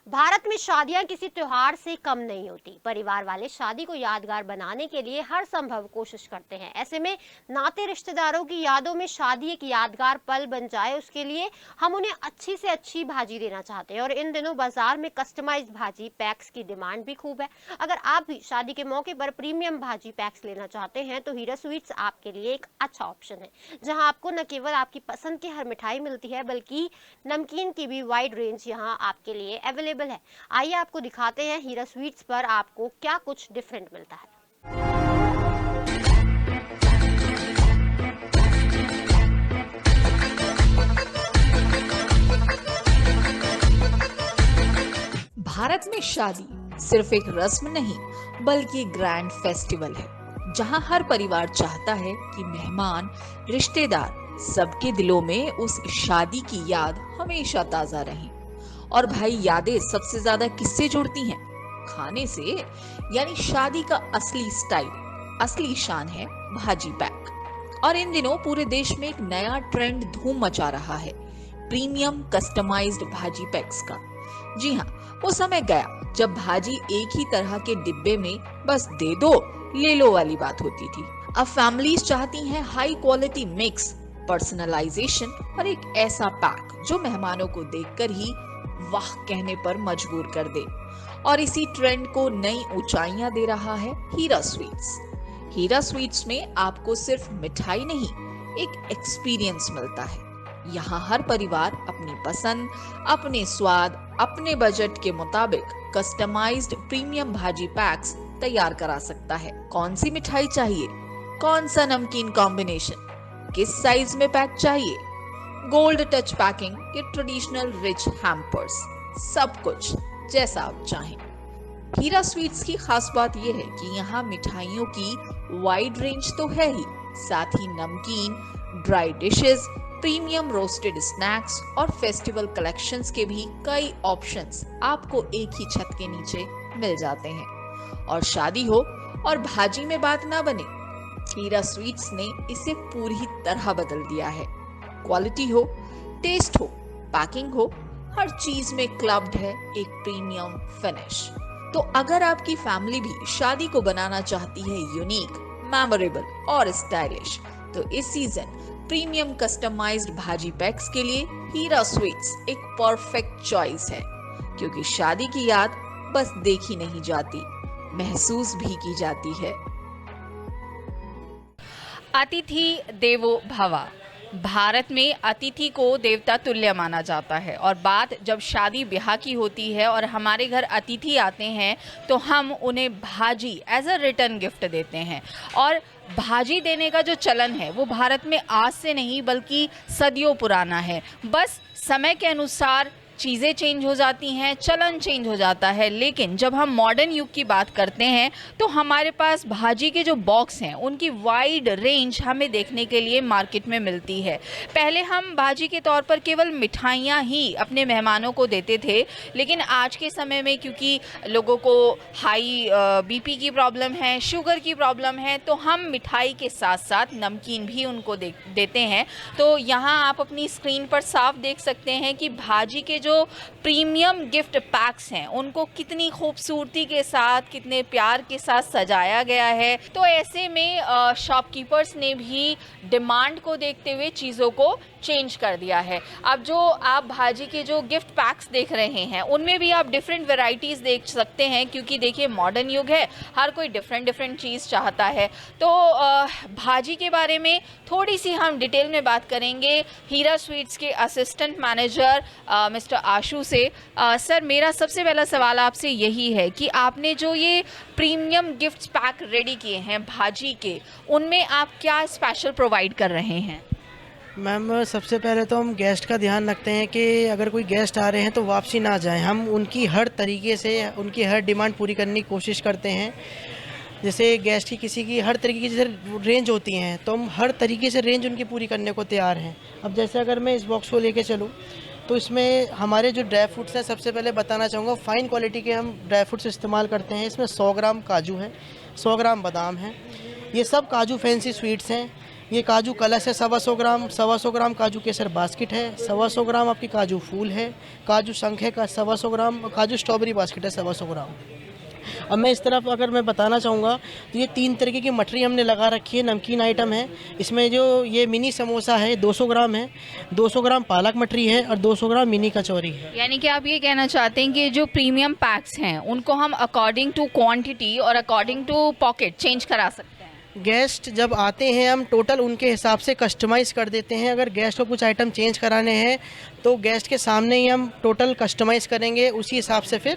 भारत में शादियां किसी त्योहार से कम नहीं होती। परिवार वाले शादी को यादगार बनाने के लिए हर संभव कोशिश करते हैं। ऐसे में नाते रिश्तेदारों की यादों में शादी एक यादगार पल बन जाए, उसके लिए हम उन्हें अच्छी से अच्छी भाजी देना चाहते हैं। और इन दिनों बाजार में कस्टमाइज्ड भाजी पैक्स की डिमांड भी खूब है। अगर आप भी शादी के मौके पर प्रीमियम भाजी पैक्स लेना चाहते हैं तो हीरा स्वीट्स आपके लिए एक अच्छा ऑप्शन है, जहां आपको न केवल आपकी पसंद की हर मिठाई मिलती है बल्कि नमकीन की भी वाइड रेंज यहां आपके लिए अवेलेबल है। आइए आपको दिखाते हैं हीरा स्वीट्स पर आपको क्या कुछ डिफरेंट मिलता है। भारत में शादी सिर्फ एक रस्म नहीं बल्कि ग्रैंड फेस्टिवल है, जहां हर परिवार चाहता है कि मेहमान, रिश्तेदार सबके दिलों में उस शादी की याद हमेशा ताजा रहे। और भाई, यादें सबसे ज्यादा किससे जुड़ती हैं? खाने से। यानी शादी का असली स्टाइल, असली शान है भाजी पैक। और इन दिनों पूरे देश में एक नया ट्रेंड धूम मचा रहा है, प्रीमियम कस्टमाइज्ड भाजी पैक्स का। जी हाँ, वो समय गया जब भाजी एक ही तरह के डिब्बे में बस दे दो ले लो वाली बात होती थी। अब फैमिलीज चाहती हैं हाई क्वालिटी मिक्स, पर्सनलाइजेशन और एक ऐसा पैक जो मेहमानों को देखकर ही वाह कहने पर मजबूर कर दे। और इसी ट्रेंड को नई ऊंचाइयां दे रहा है हीरा स्वीट्स। हीरा स्वीट्स में आपको सिर्फ मिठाई नहीं, एक एक्सपीरियंस मिलता है। यहाँ हर परिवार अपनी पसंद, अपने स्वाद, अपने बजट के मुताबिक कस्टमाइज्ड प्रीमियम भाजी पैक्स तैयार करा सकता है। कौन सी मिठाई चाहिए, कौन सा नमकीन कॉम्बिनेशन, किस साइज में पैक चाहिए, गोल्ड टच पैकिंग के ट्रेडिशनल रिच हैम्पर्स, सब कुछ जैसा आप चाहें। हीरा स्वीट्स की खास बात यह है कि यहाँ मिठाइयों की वाइड रेंज तो है ही, साथ ही नमकीन, dry dishes, premium roasted snacks और फेस्टिवल कलेक्शंस के भी कई ऑप्शंस आपको एक ही छत के नीचे मिल जाते हैं। और शादी हो और भाजी में बात ना बने, हीरा स्वीट्स ने इसे पूरी तरह बदल दिया है। क्वालिटी हो, टेस्ट हो, पैकिंग हो, हर चीज में क्लब्ड है एक प्रीमियम फिनिश। तो अगर आपकी फैमिली भी शादी को बनाना चाहती है यूनिक, मेमोरेबल और स्टाइलिश, तो इस सीजन प्रीमियम कस्टमाइज्ड भाजी पैक्स के लिए हीरा स्वीट्स एक परफेक्ट चॉइस है, क्योंकि शादी की याद बस देखी नहीं जाती, महसूस भी की जाती है। अतिथि देवो भव। भारत में अतिथि को देवता तुल्य माना जाता है, और बात जब शादी ब्याह की होती है और हमारे घर अतिथि आते हैं तो हम उन्हें भाजी एज अ रिटर्न गिफ्ट देते हैं। और भाजी देने का जो चलन है वो भारत में आज से नहीं बल्कि सदियों पुराना है। बस समय के अनुसार चीज़ें चेंज हो जाती हैं, चलन चेंज हो जाता है। लेकिन जब हम मॉडर्न युग की बात करते हैं तो हमारे पास भाजी के जो बॉक्स हैं उनकी वाइड रेंज हमें देखने के लिए मार्केट में मिलती है। पहले हम भाजी के तौर पर केवल मिठाइयाँ ही अपने मेहमानों को देते थे, लेकिन आज के समय में क्योंकि लोगों को हाई बीपी की प्रॉब्लम है, शुगर की प्रॉब्लम है, तो हम मिठाई के साथ साथ नमकीन भी उनको देते हैं। तो यहाँ आप अपनी स्क्रीन पर साफ देख सकते हैं कि भाजी के जो प्रीमियम गिफ्ट पैक्स हैं उनको कितनी खूबसूरती के साथ, कितने प्यार के साथ सजाया गया है। तो ऐसे में शॉपकीपर्स ने भी डिमांड को देखते हुए चीज़ों को चेंज कर दिया है। अब जो आप भाजी के जो गिफ्ट पैक्स देख रहे हैं उनमें भी आप डिफरेंट वैरायटीज़ देख सकते हैं, क्योंकि देखिए मॉडर्न युग है, हर कोई डिफरेंट चीज़ चाहता है। तो भाजी के बारे में थोड़ी सी हम डिटेल में बात करेंगे हीरा स्वीट्स के असिस्टेंट मैनेजर मिस्टर आशु से। सर, मेरा सबसे पहला सवाल आपसे यही है कि आपने जो ये प्रीमियम गिफ्ट पैक रेडी किए हैं भाजी के, उनमें आप क्या स्पेशल प्रोवाइड कर रहे हैं? मैम, सबसे पहले तो हम गेस्ट का ध्यान रखते हैं कि अगर कोई गेस्ट आ रहे हैं तो वापसी ना जाएं। हम उनकी हर तरीके से उनकी हर डिमांड पूरी करने की कोशिश करते हैं। जैसे गेस्ट की किसी की हर तरीके की जैसे रेंज होती हैं तो हम हर तरीके से रेंज उनकी पूरी करने को तैयार हैं। अब जैसे अगर मैं इस बॉक्स को लेके चलूँ तो इसमें हमारे जो ड्राई फ्रूट्स हैं, सबसे पहले बताना चाहूँगा फाइन क्वालिटी के हम ड्राई फ्रूट्स इस्तेमाल करते हैं। इसमें 100 ग्राम काजू है, 100 ग्राम बादाम है। ये सब काजू फैंसी स्वीट्स हैं। ये काजू कलश है 125 ग्राम, 125 ग्राम काजू केसर बास्केट है, 125 ग्राम आपकी काजू फूल है, काजू शंख है का 125 ग्राम, काजू स्ट्रॉबेरी बास्केट है 125 ग्राम। अब मैं इस तरफ अगर मैं बताना चाहूँगा तो ये 3 तरीके की मठरी हमने लगा रखी है, नमकीन आइटम है। इसमें जो ये मिनी समोसा है 200 ग्राम है, 200 ग्राम पालक मठरी है और 200 ग्राम मिनी कचौरी है। यानी कि आप ये कहना चाहते हैं कि जो प्रीमियम पैक्स हैं उनको हम अकॉर्डिंग टू क्वांटिटी और अकॉर्डिंग टू पॉकेट चेंज करा सकते हैं। गेस्ट जब आते हैं हम टोटल उनके हिसाब से कस्टमाइज़ कर देते हैं। अगर गेस्ट को कुछ आइटम चेंज कराने हैं तो गेस्ट के सामने ही हम टोटल कस्टमाइज़ करेंगे, उसी हिसाब से फिर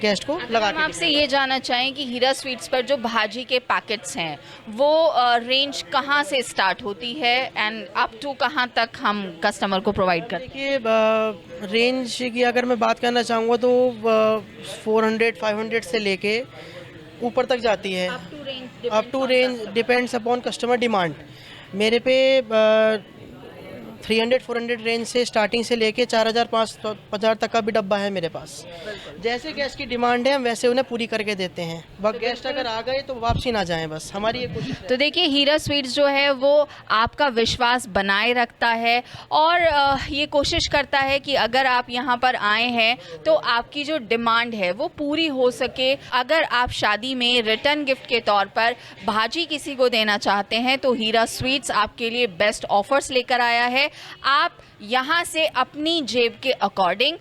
गेस्ट को लगा हम के आपसे ये जानना चाहें कि हीरा स्वीट्स पर जो भाजी के पैकेट्स हैं वो रेंज कहाँ से स्टार्ट होती है एंड अप टू कहाँ तक हम कस्टमर को प्रोवाइड करते हैं? देखिए रेंज की अगर मैं बात करना चाहूँगा तो 400-500 से लेके ऊपर तक जाती है। Up to range depends upon customer demand. मेरे पे 300-400 रेंज से स्टार्टिंग से लेके 4000-5000 तक का भी डब्बा है मेरे पास। जैसे गेस्ट की डिमांड है हम वैसे उन्हें पूरी करके देते हैं। बस गेस्ट अगर आ गए तो वापसी ना जाएं, बस हमारी ये कोशिश है। तो देखिए हीरा स्वीट्स जो है वो आपका विश्वास बनाए रखता है और ये कोशिश करता है कि अगर आप यहाँ पर आए हैं तो आपकी जो डिमांड है वो पूरी हो सके। अगर आप शादी में रिटर्न गिफ्ट के तौर पर भाजी किसी को देना चाहते हैं तो हीरा स्वीट्स आपके लिए बेस्ट ऑफर्स लेकर आया है। आप यहाँ से अपनी जेब के अकॉर्डिंग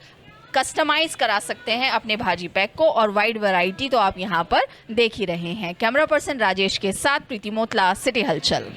कस्टमाइज करा सकते हैं अपने भाजी पैक को और वाइड वैरायटी तो आप यहाँ पर देख ही रहे हैं। कैमरा पर्सन राजेश के साथ प्रीति मोतला, सिटी हलचल।